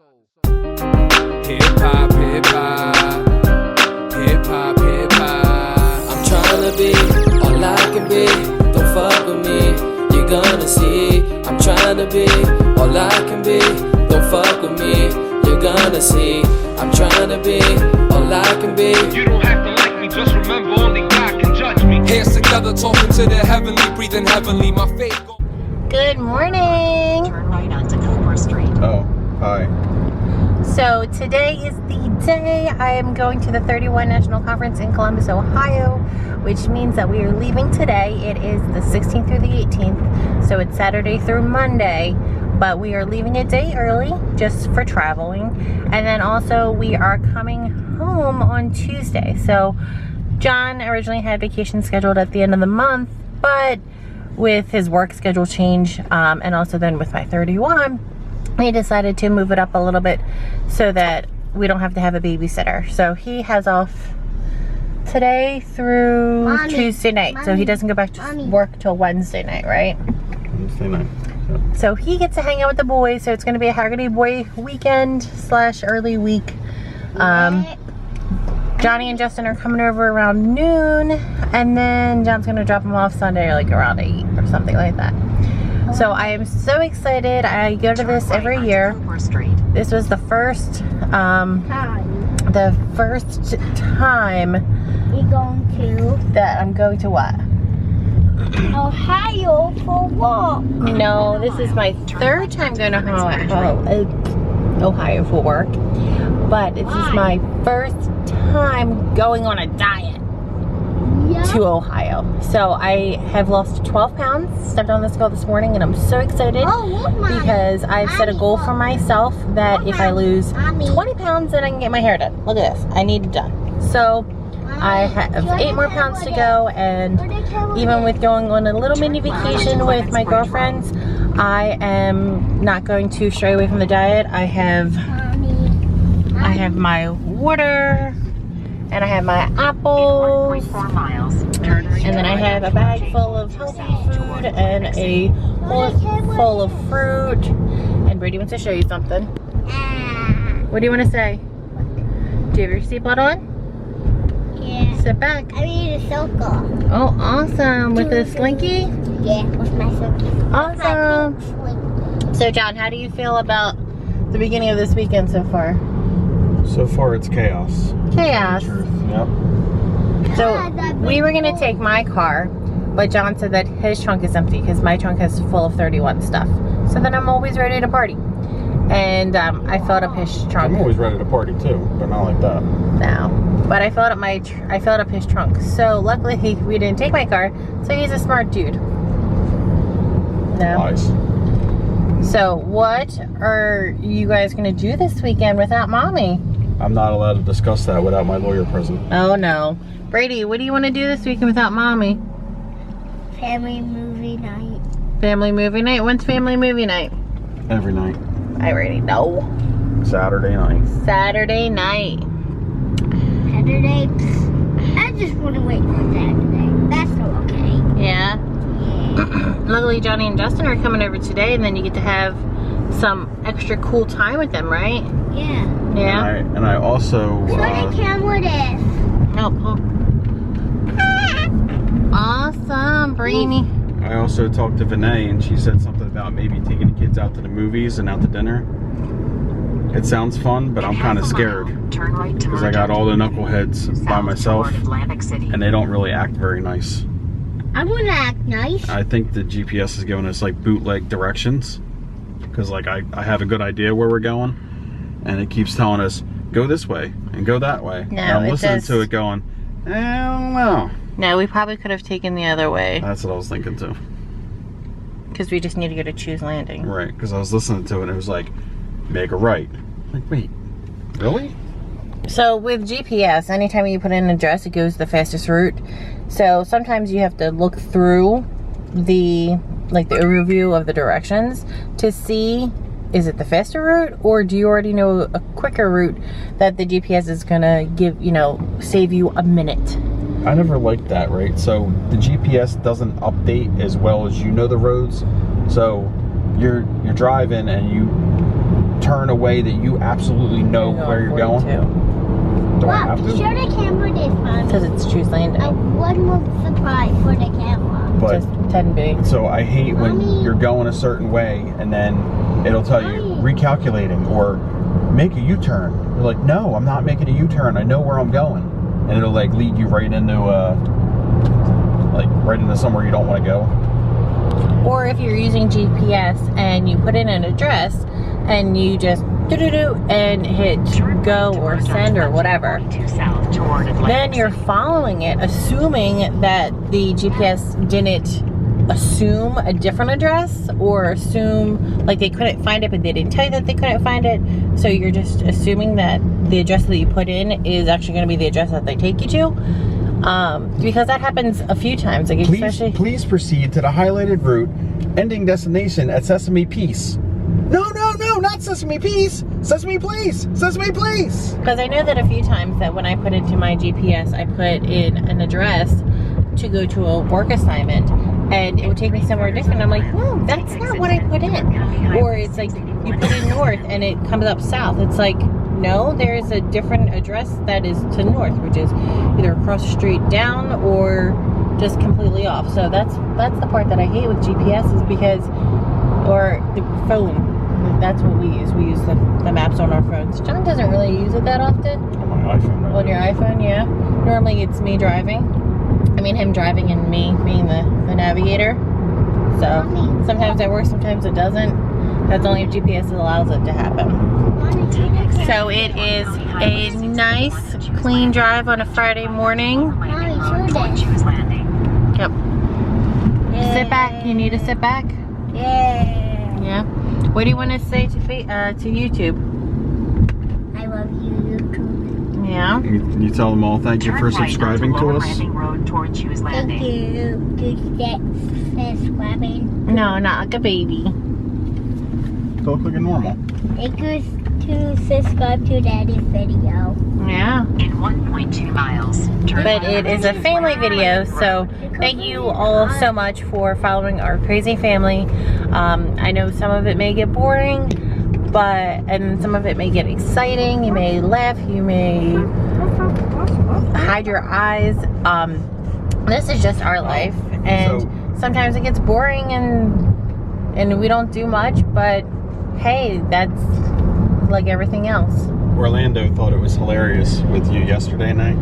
Hip hop, hip hop, hip hop, hip hop. I'm trying to be all I can be. Don't fuck with me, you're gonna see. I'm trying to be all I can be. Don't fuck with me, you're gonna see. I'm trying to be all I can be. You don't have to like me, just remember only God can judge me. Hands together, talking to the heavenly, breathing heavenly. My faith. Good morning. Turn right onto Cooper Street. Oh, hi. So today is the day I am going to the 31 National Conference in Columbus, Ohio, which means that we are leaving today. It is the 16th through the 18th, so it's Saturday through Monday, but we are leaving a day early just for traveling. And then also we are coming home on Tuesday. So John originally had vacation scheduled at the end of the month, but with his work schedule change and also then with my 31, we decided to move it up a little bit so that we don't have to have a babysitter. So he has off today through Tuesday night. So he doesn't go back to work till Wednesday night, right? Wednesday night. Yep. So he gets to hang out with the boys. So it's going to be a Haggerty Boy weekend / early week. Johnny and Justin are coming over around noon, and then John's going to drop them off Sunday like around 8 or something like that. So I am so excited. I go to this every year. This was the first time You're going to that I'm going to what? Ohio for what? No, this is my third time going to Ohio for work. But this is my first time going on a diet to Ohio. So I have lost 12 pounds, stepped on the scale this morning, and I'm so excited because I've set a goal for myself that if I lose 20 pounds, then I can get my hair done. Look at this, I need it done. So I have 8 more pounds to go, and even with going on a little mini vacation with my girlfriends, I am not going to stray away from the diet. I have my water, and I have my apples, and then I have a bag full of healthy food and a horse full of fruit. And Brady wants to show you something. What do you want to say? Do you have your seatbelt on? Yeah. Sit back. I need a circle. Oh, awesome. With a slinky? Yeah, with my circle. Awesome. So, John, how do you feel about the beginning of this weekend so far? So far, it's chaos. Chaos. Yep. So we were gonna take my car, but John said that his trunk is empty because my trunk is full of 31 stuff. So then I'm always ready to party. And I filled up his trunk. I'm always ready to party too, but not like that. No, but I filled up his trunk. So luckily we didn't take my car. So he's a smart dude. No. Nice. So what are you guys gonna do this weekend without mommy? I'm not allowed to discuss that without my lawyer present. Oh no. Brady, what do you want to do this weekend without mommy? Family movie night. Family movie night? When's family movie night? Every night. I already know. Saturday night. Saturday night. Saturday. I just want to wait for Saturday. That's okay. Yeah. Yeah. Luckily Johnny and Justin are coming over today, and then you get to have some extra cool time with them, right? Yeah. Yeah. And I also. Show the camera this. Oh, awesome, Brainy. I also talked to Vinay, and she said something about maybe taking the kids out to the movies and out to dinner. It sounds fun, but I'm kind of scared because I got all the knuckleheads by myself, and they don't really act very nice. I want to act nice. I think the GPS is giving us like bootleg directions because like I have a good idea where we're going, and it keeps telling us go this way and go that way. No, and I'm listening does... to it going, I don't know. No, we probably could have taken the other way. That's what I was thinking too. Because we just need to go to Choose Landing. Right, because I was listening to it and it was like, make a right. I'm like, wait, really? So with GPS, anytime you put in an address, it goes the fastest route. So sometimes you have to look through the overview of the directions to see, is it the faster route, or do you already know a quicker route that the GPS is gonna give, save you a minute? I never liked that, right? So the GPS doesn't update as well as you know the roads. So you're driving and you turn away that you absolutely know where you're going? Do I have Look, to? show the camera this one. Because it's Choose Lando. One more surprise for the camera. But Just 10B. so I hate when Mommy. you're going a certain way and then it'll tell you Mommy. recalculating or make a U-turn. You're like, no, I'm not making a U-turn. I know where I'm going. And it'll like lead you right into somewhere you don't want to go. Or if you're using GPS and you put in an address and you just do-do-do and hit go or send or whatever, then you're following it, assuming that the GPS didn't assume a different address or assume like they couldn't find it, but they didn't tell you that they couldn't find it. So you're just assuming that the address that you put in is actually going to be the address that they take you to. Because that happens a few times. Like Please proceed to the highlighted route, ending destination at Sesame Peace. No, not Sesame Peace. Sesame Please. Sesame Please. Because I know that a few times that when I put into my GPS, I put in an address to go to a work assignment, and it would take me somewhere different. I'm like, no, that's not what I put in. Or it's like you put in north and it comes up south. It's like, no, there's a different address that is to north, which is either across the street down or just completely off. So that's the part that I hate with GPS is because, or the phone. That's what we use. We use the maps on our phones. John doesn't really use it that often. On my iPhone. Right On your iPhone, yeah. Normally it's me driving. I mean him driving and me being the navigator. So sometimes it works, sometimes it doesn't. That's only if GPS allows it to happen. So it is a nice, clean drive on a Friday morning. Mommy, show this. Yep. Sit back. You need to sit back? Yeah. Yeah. What do you want to say to YouTube? I love you, YouTube. Yeah. You tell them all thank you for subscribing to us. Thank you for subscribing. No, not like a baby. Talk like a normal. Thank you to subscribe to Daddy's video. Yeah. In 1.2 miles, But it is a family video, so thank you all so much for following our crazy family. I know some of it may get boring, and some of it may get exciting. You may laugh, you may hide your eyes. This is just our life, and sometimes it gets boring and we don't do much, but hey, that's like everything else. Orlando thought it was hilarious with you yesterday night.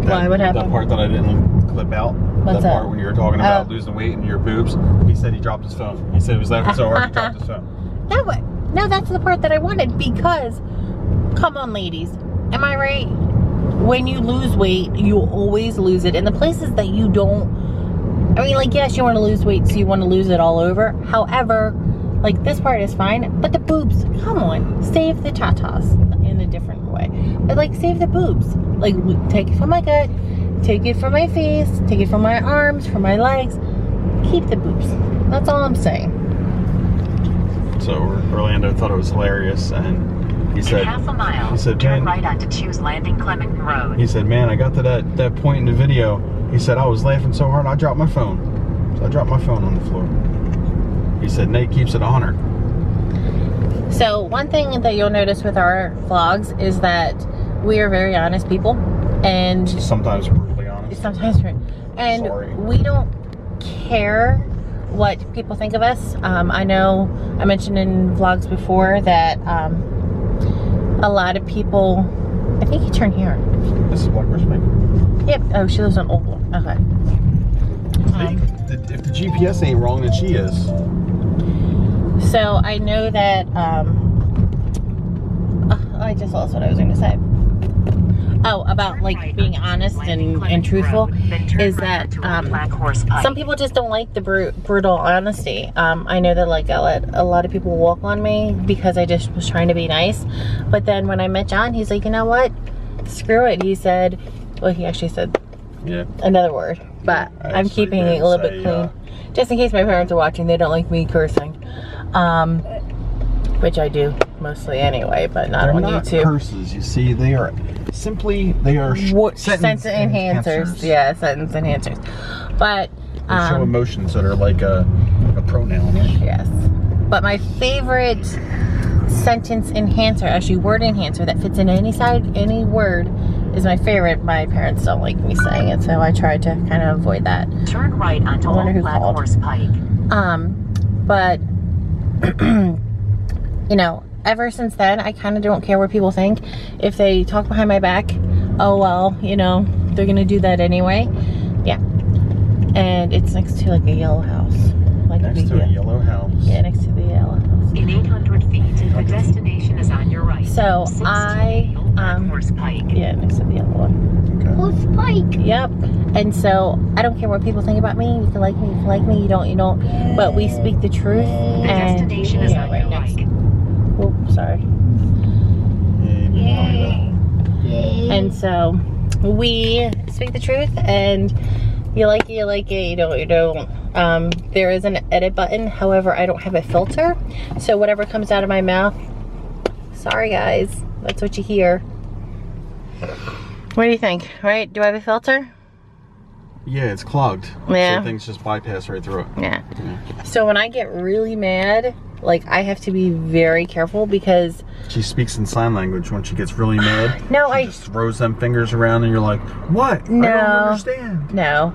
Why? What happened? That part that I didn't clip out. What's that that? part when you were talking about losing weight and your boobs. He said he dropped his phone. He said he was laughing so hard he dropped his phone. No, that's the part that I wanted, because, come on ladies, am I right? When you lose weight, you always lose it in the places that you don't, I mean, like, yes, you want to lose weight, so you want to lose it all over. However, like, this part is fine, but the boobs, come on, save the tatas in a different way. But, like, save the boobs. Like, take it from my gut, take it from my face, take it from my arms, from my legs. Keep the boobs. That's all I'm saying. So Orlando thought it was hilarious, and he said, in half a mile, he said, turn man, right onto Choose Landing Clementon Road. he said, man, I got to that point in the video. He said, I was laughing so hard I dropped my phone. So I dropped my phone on the floor. He said, Nate keeps it 100. So one thing that you'll notice with our vlogs is that we are very honest people, and Sometimes brutally honest. and Sorry. we don't care what people think of us. I know I mentioned in vlogs before that a lot of people, I think you turn here. This is Black Horse Lake. Yep. Oh, she lives on Old One. Okay. If the GPS ain't wrong, then she is. So I know that I just lost what I was going to say. Oh, about like being honest and truthful, is that some people just don't like the brutal honesty. I know that like I let a lot of people walk on me because I just was trying to be nice, but then when I met John, he's like, you know what, screw it. He said, well, he actually said another word, but I'm keeping it a little bit clean, just in case my parents are watching. They don't like me cursing, which I do mostly anyway, but not on YouTube. Curses, you see, they are simply sentence enhancers. Yeah, sentence enhancers. But they show emotions that are like a pronoun. Yes. But my favorite sentence enhancer, actually word enhancer that fits in any side, any word is my favorite. My parents don't like me saying it, so I try to kind of avoid that. Turn right onto Old Black Horse Pike. But you know, ever since then, I kind of don't care what people think. If they talk behind my back, oh well, you know, they're gonna do that anyway. Yeah. And it's next to like a yellow house. Like Next to a yellow house. Yeah, next to the yellow house. In 800 feet, the destination is on your right. So 16 I, Black Horse Pike. yeah, next to the yellow one. Okay. Horse Pike. Yep. And so I don't care what people think about me. You can like me, you can like me, you don't. But we speak the truth. The And destination is on your right. Oh, sorry. And so we speak the truth, and you like it, you don't, you don't. There is an edit button, however, I don't have a filter, so whatever comes out of my mouth, sorry guys, that's what you hear. What do you think? Right? Do I have a filter? Yeah, it's clogged. Yeah. So things just bypass right through it. Yeah. So when I get really mad, like, I have to be very careful because She speaks in sign language when she gets really mad. No, she just throws them fingers around and you're like, what? No. I don't understand. No,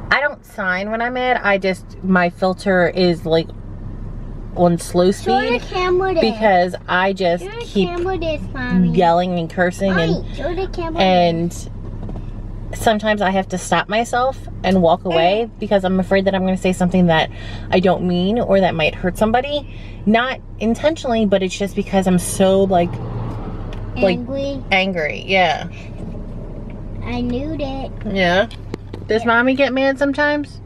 I don't sign when I'm mad. I just, my filter is like on slow Show the speed camera this. because I just Show the keep camera this, Mommy. yelling and cursing, Mommy, show the camera and sometimes I have to stop myself and walk away because I'm afraid that I'm going to say something that I don't mean or that might hurt somebody. Not intentionally, but it's just because I'm so like angry. Yeah. I knew that. Yeah. Does Mommy get mad sometimes?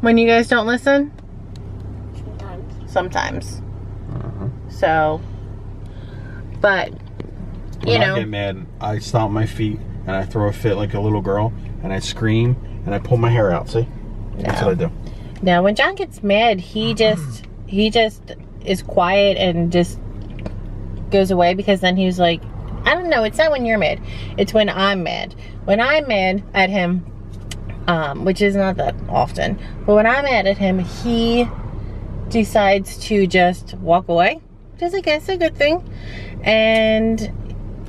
When you guys don't listen? Sometimes. So, but, you When know. I get mad, I stomp my feet and I throw a fit like a little girl and I scream and I pull my hair out, see? That's what I do. Now, when John gets mad, he just is quiet and just goes away because then he's like, I don't know, it's not when you're mad. It's when I'm mad. When I'm mad at him, which is not that often, but when I'm mad at him, he decides to just walk away, which is, I guess, a good thing. And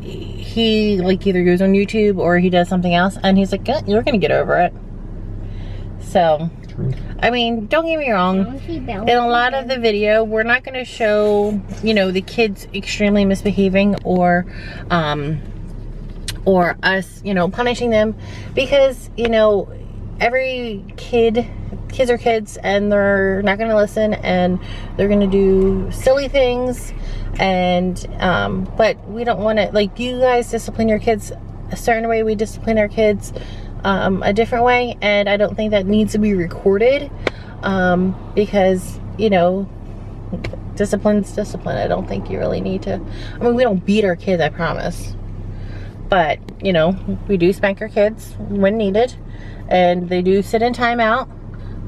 he like either goes on YouTube or he does something else, and he's like, you're gonna get over it. So, I mean, don't get me wrong, in a lot of the video, we're not gonna show, you know, the kids extremely misbehaving or us, you know, punishing them, because, you know, every kids are kids and they're not gonna listen and they're gonna do silly things. And but we don't want to, like, you guys discipline your kids a certain way, we discipline our kids a different way, and I don't think that needs to be recorded because, you know, discipline's discipline. I don't think you really need to, I mean, we don't beat our kids, I promise, but, you know, we do spank our kids when needed, and they do sit in timeout.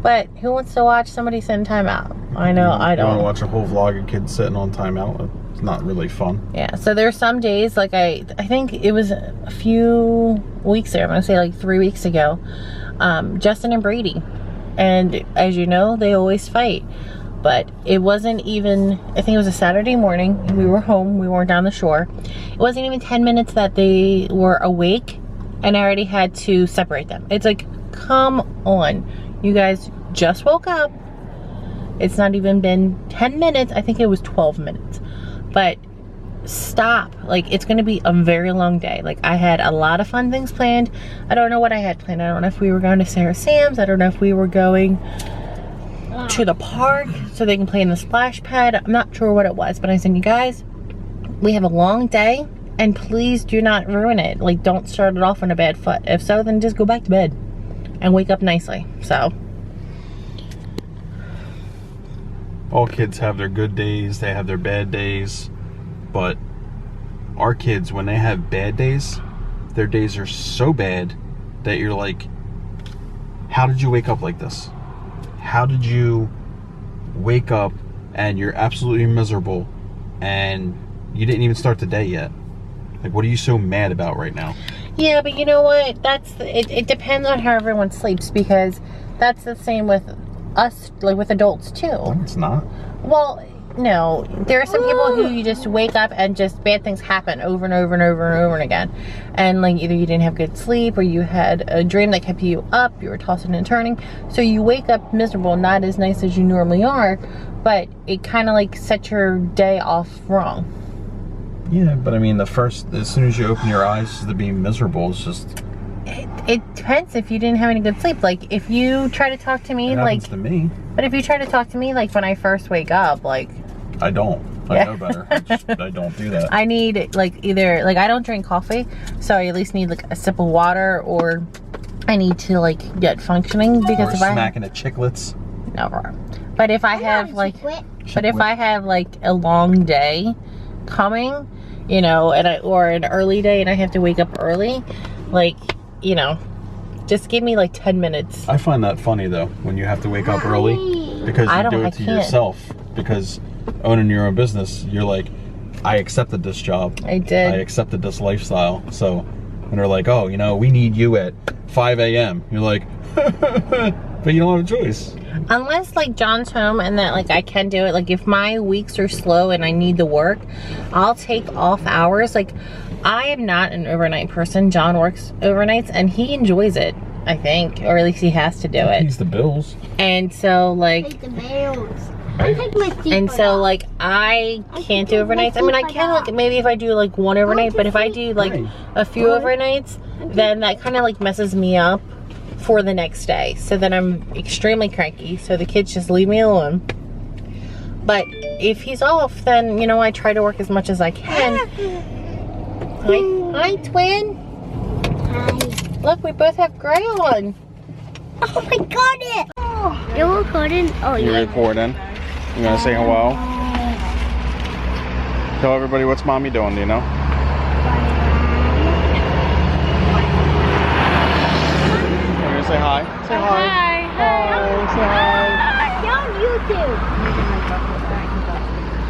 But who wants to watch somebody sit in timeout? I know I don't. You want to watch a whole vlog of kids sitting on timeout? It's not really fun. Yeah, so there's some days, like I think it was a few weeks ago, I'm gonna say like 3 weeks ago, Justin and Brady. And as you know, they always fight. But it wasn't even, I think it was a Saturday morning, we were home, we weren't down the shore. It wasn't even 10 minutes that they were awake, and I already had to separate them. It's like, come on. You guys just woke up. It's not even been 10 minutes. I think it was 12 minutes. But stop. Like, it's going to be a very long day. Like, I had a lot of fun things planned. I don't know what I had planned. I don't know if we were going to Sarah Sam's. I don't know if we were going to the park so they can play in the splash pad. I'm not sure what it was. But I said, you guys, we have a long day. And please do not ruin it. Like, don't start it off on a bad foot. If so, then just go back to bed and wake up nicely. So, all kids have their good days, they have their bad days, but our kids, when they have bad days, their days are so bad that you're like, how did you wake up like this? How did you wake up and you're absolutely miserable and you didn't even start the day yet? Like, what are you so mad about right now? yeah, but you know what? It depends on how everyone sleeps, because that's the same with us, like with adults too. No, it's not. Well, no. There are some people who you just wake up and just bad things happen over and over and over and over and again. And like either you didn't have good sleep or you had a dream that kept you up, you were tossing and turning. So you wake up miserable, not as nice as you normally are, but it kind of like sets your day off wrong. Yeah, but I mean, as soon as you open your eyes to being miserable, it's just... It depends if you didn't have any good sleep. Like if you try to talk to me, it happens to me. But if you try to talk to me like when I first wake up, like I don't. I know better. I don't do that. I need like either like I don't drink coffee, so I at least need like a sip of water, or I need to like get functioning because or if I smacking at chiclets. Never. But if I have like, but if I have like a long day coming, you know, or an early day and I have to wake up early, like, you know, just give me like 10 minutes. I find that funny though, when you have to wake up early, because you do it to yourself. Because owning your own business, you're like, I accepted this job. I did. I accepted this lifestyle. So when they're like, oh, you know, we need you at 5 a.m. You're like, but you don't have a choice. Unless like John's home and that like I can do it. Like if my weeks are slow and I need the work, I'll take off hours. Like I am not an overnight person. John works overnights and he enjoys it, I think, or at least he has to do it. Pays the bills. And so like, Take the bills. Right. And so like I can't do overnights. I mean I can like maybe if I do like one overnight, but if I do like a few overnights, then that kind of like messes me up for the next day. So then I'm extremely cranky, so the kids just leave me alone. But if he's off, then you know I try to work as much as I can. Hi twin. Hi. Look, we both have gray on. Oh my god! Oh, you're recording? Oh, You're recording. You gonna say hello? Tell everybody what's mommy doing, do you know? You're gonna say hi? Say hi. Hi. Hi. Say hi. You're on YouTube.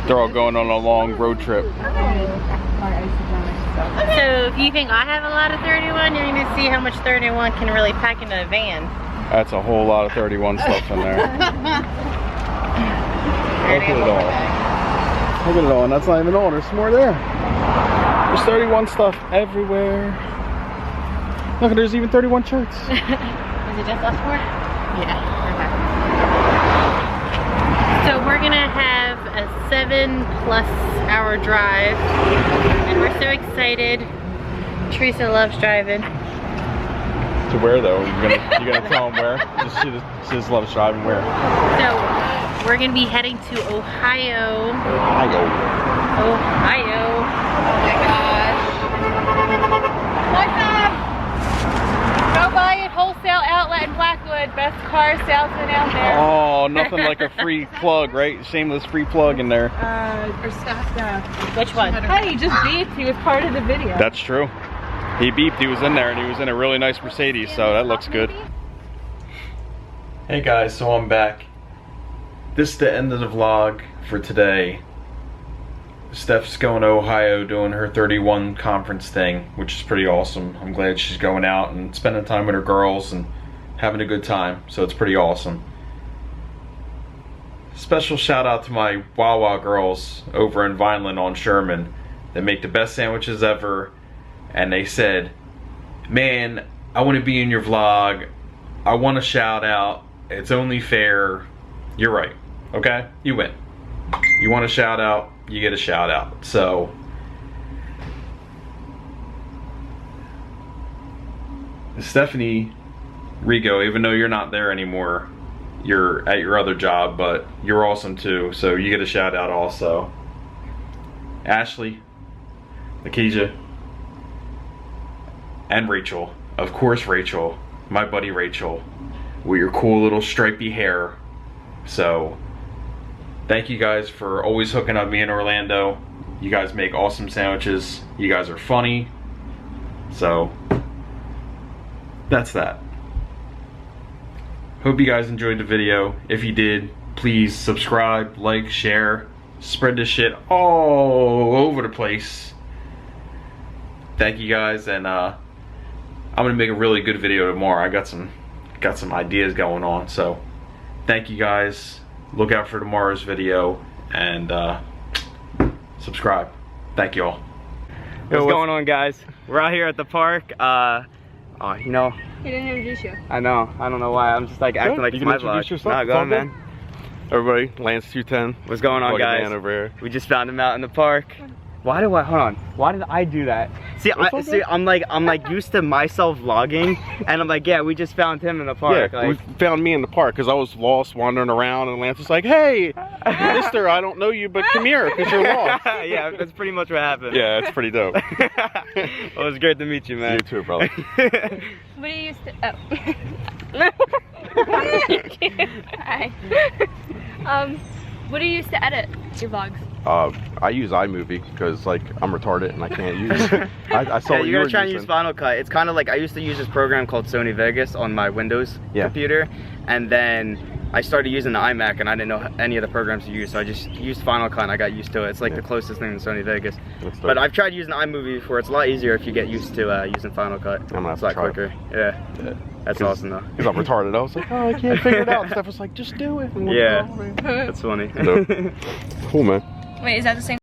They're all going on a long road trip. So if you think I have a lot of 31, you're gonna see how much 31 can really pack into a van. That's a whole lot of 31 stuff in there. Look at it all. Look at it all, and that's not even all. There's some more there. There's 31 stuff everywhere. Look, there's even 31 shirts. Is it just us four? Yeah. Okay. So we're gonna have a 7+ hour drive, and we're so excited. Teresa loves driving. To where though? You're gonna tell them where? She just loves driving where? So we're gonna be heading to Ohio. Ohio. Oh my gosh. What's up? Go buy at Wholesale Outlet in Blackwood. Best car salesman out there. Oh, nothing like a free plug, right? Shameless free plug in there. Or staff. Which one? Hey, he just beeped. He was part of the video. That's true. He beeped, he was in there, and he was in a really nice Mercedes, so that looks good. Hey guys, so I'm back. This is the end of the vlog for today. Steph's going to Ohio doing her 31 conference thing, which is pretty awesome. I'm glad she's going out and spending time with her girls and having a good time, so it's pretty awesome. Special shout out to my Wawa girls over in Vineland on Sherman. They make the best sandwiches ever. And they said, man, I want to be in your vlog. I want a shout out. It's only fair. You're right. Okay? You win. You want a shout out, you get a shout out. So, Stephanie Rigo, even though you're not there anymore, you're at your other job, but you're awesome too. So you get a shout out also. Ashley, Lakeisha, and Rachel, of course Rachel, my buddy Rachel, with your cool little stripy hair. So, thank you guys for always hooking up me in Orlando. You guys make awesome sandwiches. You guys are funny. So, that's that. Hope you guys enjoyed the video. If you did, please subscribe, like, share, spread this shit all over the place. Thank you guys, and I'm gonna make a really good video tomorrow. I got some ideas going on, so thank you guys. Look out for tomorrow's video, and subscribe. Thank you all. What's going on, guys? We're out here at the park. You know, He didn't introduce you. I know. I don't know why. I'm just like acting like you it's can my introduce vlog. yourself. Nah, go on, man. Everybody, Lance 210. What's going on, guys? Man over here. We just found him out in the park. Why hold on? Why did I do that? See, I'm like used to myself vlogging, and I'm like, yeah, we just found him in the park. Yeah, like, we found me in the park because I was lost wandering around, and Lance was like, hey, mister, I don't know you, but come here because you're lost. Yeah, that's pretty much what happened. Yeah, it's pretty dope. It was great to meet you, man. You too, brother. What do you used to? Oh. Hi. What do you used to edit your vlogs? I use iMovie because like I'm retarded and I can't use it. I saw Yeah, what you you were gotta try and using. use Final Cut. It's kind of like I used to use this program called Sony Vegas on my Windows computer, and then I started using the iMac, and I didn't know any of the programs to use, so I just used Final Cut and I got used to it. It's like the closest thing to Sony Vegas. But I've tried using iMovie before. It's a lot easier if you get used to using Final Cut. I'm gonna have it's a lot to try quicker. Yeah. That's awesome though. Because I'm retarded. I was like, oh, I can't figure it out. And Steph was like, just do it. And Yeah. That's funny. Cool, man. Wait, is that the same?